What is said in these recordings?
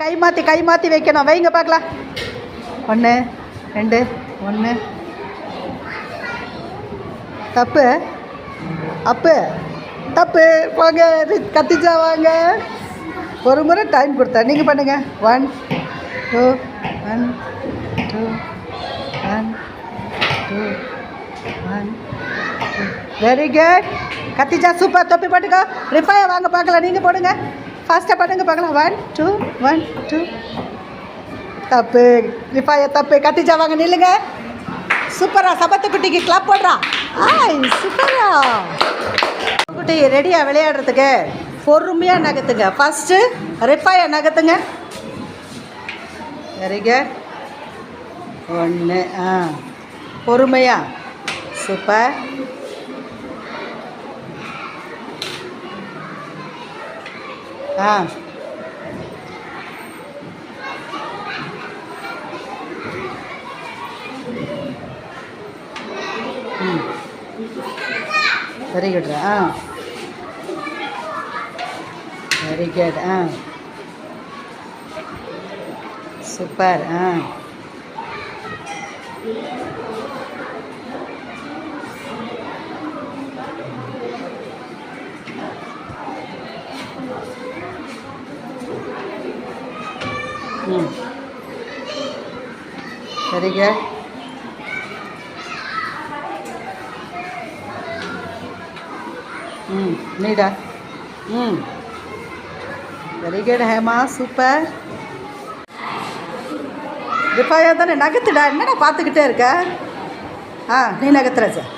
கை மாற்றி வைக்கணும். வைங்க பார்க்கலாம். 1 2 1. தப்பு அப்பு தப்பு. போங்க கத்திச்சா வாங்க. ஒரு முறை டைம் கொடுத்தேன், நீங்கள் பண்ணுங்கள். 1 2 1 2 1 2 1 2. வெரி குட் கத்திச்சா, சூப்பர். தொப்பி போட்டுக்கோ. ரிஃபாயா வாங்க பார்க்கலாம். நீங்கள் போடுங்க, ஃபாஸ்ட்டாக பண்ணுங்க பார்க்கலாம். 1 2 1 2. தப்பு ரிஃபாயா, தப்பு. கத்திச்சா வாங்க, நில்லுங்க. சூப்பரா. சபத்து குட்டிக்கு கிளப் போடுறா. ஆய் சூப்பரா. குட்டி ரெடியா விளையாடுறதுக்கு? பொறுமையாக நகர்த்துங்க. ஃபஸ்ட்டு ரிஃபாயா நகர்த்துங்க. Very good. 1. பொறுமையா. Super. Very good. Very good. Super. Very good. நீடா. Very good Hema, super. Rifaya தானே, நகத்துடா. என்னடா பார்த்துக்கிட்டே இருக்க? நீ நகத்துற சார்.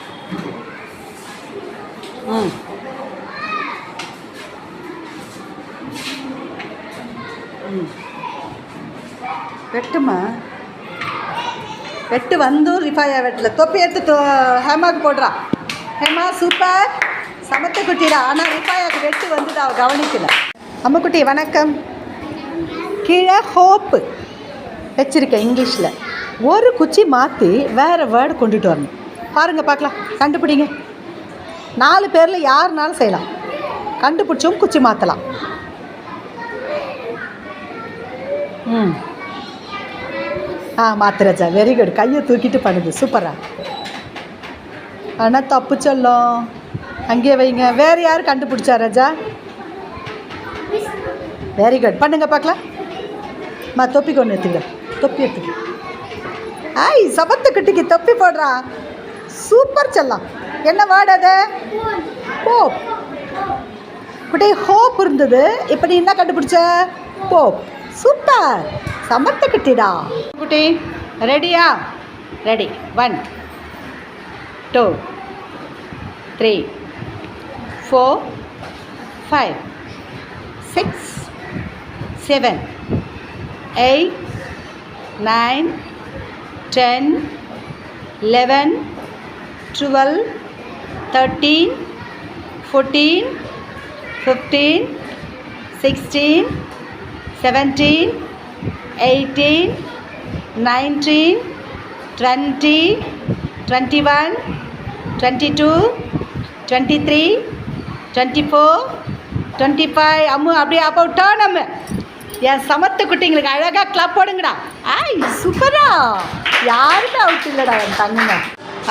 வெட்டுமா? வெட்டு வந்து ரிஃபாயா வெட்டில். தொப்பி எடுத்து ஹேமாவுக்கு போடுறா. ஹேமா சூப்பர். சமத்த குட்டிடா. ஆனால் ரிஃபாயாவுக்கு வெட்டு வந்துட்டு அவள் கவனிக்கல. அம்முக்குட்டி வணக்கம். கீழே ஹோப்பு வச்சுருக்கேன் இங்கிலீஷில். ஒரு குச்சி மாற்றி வேறு வேர்டு கொண்டுட்டு வரணும். பாருங்கள் பார்க்கலாம், கண்டுபிடிங்க. 4 பேரில் யாருனாலும் செய்யலாம். கண்டுபிடிச்சோம் குச்சி மாற்றலாம். மாத்திரஜா. Very good. கையை தூக்கிட்டு பண்ணுது. சூப்பரா. ஆனால் தப்பு சொல்லும். அங்கேயே வைங்க. வேறு யார் கண்டுபிடிச்சா ராஜா? Very good. பண்ணுங்க பார்க்கலாம். தொப்பி கொண்டு எடுத்துங்க. தொப்பி எடுத்துங்க. சபத்து குட்டிக்கு தொப்பி போடுறா. சூப்பர் செல்லம். என்ன வேர்டு அது? போப். குட்டி ஹோப் இருந்தது. இப்போ நீ என்ன கண்டுபிடிச்ச? போப். சூப்பர். சமத்த குட்டிடா. குட்டி ரெடியா? ரெடி. 1 2 3 4 5 6 7 8 9 10 11 12 13 14 15 16 17 18 19 20 21 22 23 24 25. அம்மு அப்படியே அப்போ டேர்ன். அம்மு என் சமத்து குட்டிங்களுக்கு அழகாக கிளப் போடுங்கடா. சூப்பரா. யாருமே அவுட் இல்லைடா என் தங்குங்க.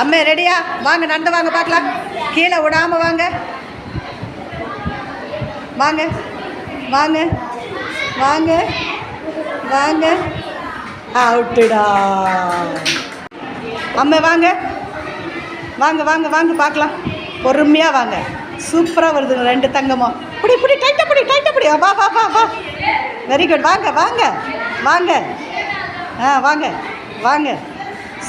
அம்மே ரெடியா? வாங்க, நடந்து வாங்க பார்க்கலாம். கீழே விடாமல் வாங்க. வாங்க வாங்க வாங்க வாங்க. அவுட்டுடா. அம்மா வாங்க வாங்க வாங்க வாங்க பார்க்கலாம். பொறுமையாக வாங்க. சூப்பராக வருதுங்க 2 தங்கமும். பிடி பிடி டைட்டாக பிடி, டைட்டாக பிடி. வா வா வா வா. Very good. வாங்க வாங்க வாங்க. வாங்க வாங்க.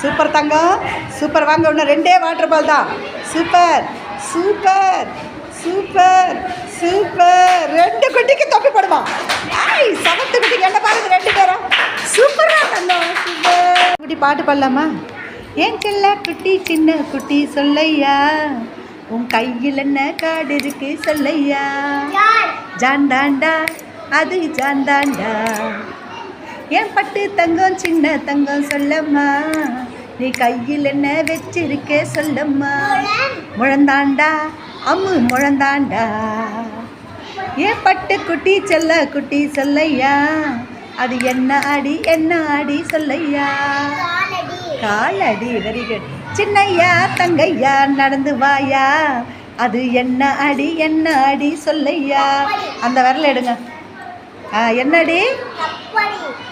சூப்பர் தங்கம், சூப்பர். வாங்க. இன்னும் 2 வாட்டர் பால் தான். Super super super super. 2 குட்டிக்கு தொப்பி போடுமா? சமத்து குட்டிக்கு என்ன பாருங்க 2 பேரும். சூப்பராக தந்தோம். சூப்பர். குட்டி பாட்டு பாடலாமா? ஏன் செல்ல குட்டி சின்ன குட்டி சொல்லையா, உன் கையில் என்ன காடு இருக்கு சொல்லையா. ஜாண்டாண்டா அது ஜாண்டாண்டா. என் பட்டு தங்கம் சின்ன தங்கம் சொல்லம்மா, நீ கையில் என்ன வச்சிருக்க சொல்லம்மா. முழந்தாண்டா அம்மு முழந்தாண்டா. ஏன் பட்டு குட்டி செல்ல குட்டி சொல்லையா, அது என்ன அடி சொல்லையா? காலடி. Very good. சின்னையா தங்கையா நடந்து வாயா, அது என்ன அடி சொல்லையா? அந்த விரல எடுங்க. என்னடி?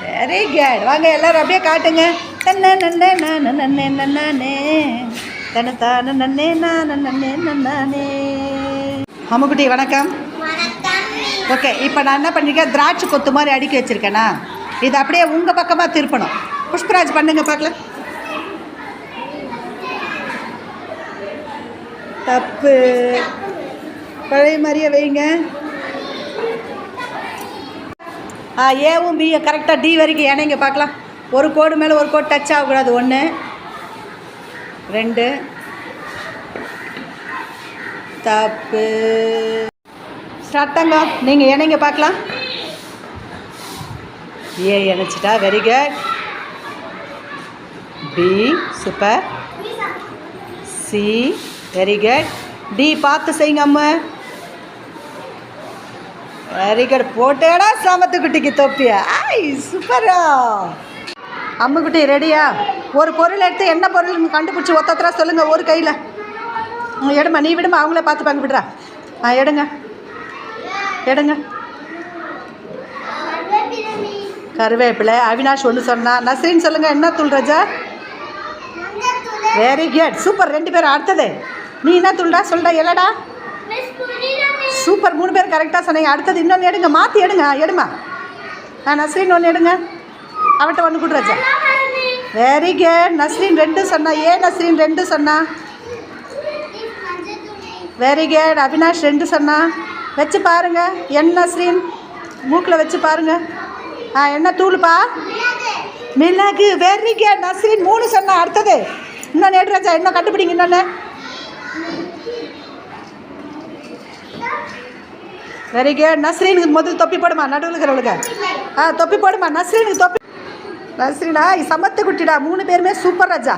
Very good. வாங்க எல்லாரும் அப்படியே காட்டுங்க. தன்ன நன்னே நானே நன்னே நன்னானே தனத்தான நன்னே நானே நன்னானே. அம்முக்குட்டி வணக்கம். ஓகே, இப்போ நான் என்ன பண்ணிருக்கேன், திராட்சை கொத்து மாதிரி அடுக்கி வச்சுருக்கேனா, இது அப்படியே உங்கள் பக்கமாக திருப்பணும். புஷ்பராஜ் பண்ணுங்க பார்க்கலாம். தப்பு. பழைய மாதிரியே வைங்க. ஏவும் பியும் கரெக்டாக டி வரைக்கும் இணைங்க பார்க்கலாம். ஒரு கோடு மேலே ஒரு கோடு டச் ஆகக்கூடாது. 1 2. தப்பு. ஸ்டார்ட்டாங்க. நீங்கள் இணைங்க பார்க்கலாம். ஏ இணைச்சிட்டா. Very good. B super. C very good. D பார்த்து செய்யுங்க அம்மா. Very good. போட்டேடா சாமத்துக்குட்டிக்கு தொப்பியா. சூப்பரா. அம்முக்குட்டி ரெடியா? ஒரு பொருள் எடுத்து என்ன பொருள் கண்டுபிடிச்சி ஒத்தரா சொல்லுங்கள். ஒரு கையில் எடுமா. நீ விடுமா, அவங்களே பார்த்துப்பாங்க. விடுறா. எடுங்க. கருவேப்பிலை. அவினாஷ் ஒன்று சொன்னா. நஸ்ரீன் சொல்லுங்கள். என்ன தூள் ராஜா? Very good. சூப்பர். 2 பேரும். அடுத்தது நீ என்ன தூள்டா சொல்டா? எல்லடா. சூப்பர். 3 பேர் கரெக்டாக சொன்னீங்க. அடுத்தது இன்னொன்று எடுங்க. மாற்றி எடுமா. நஸ்ரீன் ஒன்று எடுங்க. அவட்ட ஒன்று கொடு ராஜா. Very good. நஸ்ரீன் 2 சொன்னா. நஸ்ரீன் 2 சொன்னா. Very good. அவினாஷ் 2 சொன்னா. வச்சு பாருங்க. நஸ்ரீன் மூக்கில் வச்சு பாருங்க. என்ன தூளுப்பா? மிளகு. Very good. நஸ்ரீன் 3 சொன்னா. அடுத்தது இன்னொன்று எடு ராஜா. இன்னும் கண்டுபிடிங்க. இன்னொன்று. Very good. நஸ்ரீனுக்கு முதல் தொப்பி போடுமா. நடுவில் இருக்கிறவளுக்கு தொப்பி போடுமா. நஸ்ரீனுக்கு தொப்பி. நஸ்ரீனா சமத்து குட்டிடா. 3 பேருமே சூப்பர் ராஜா.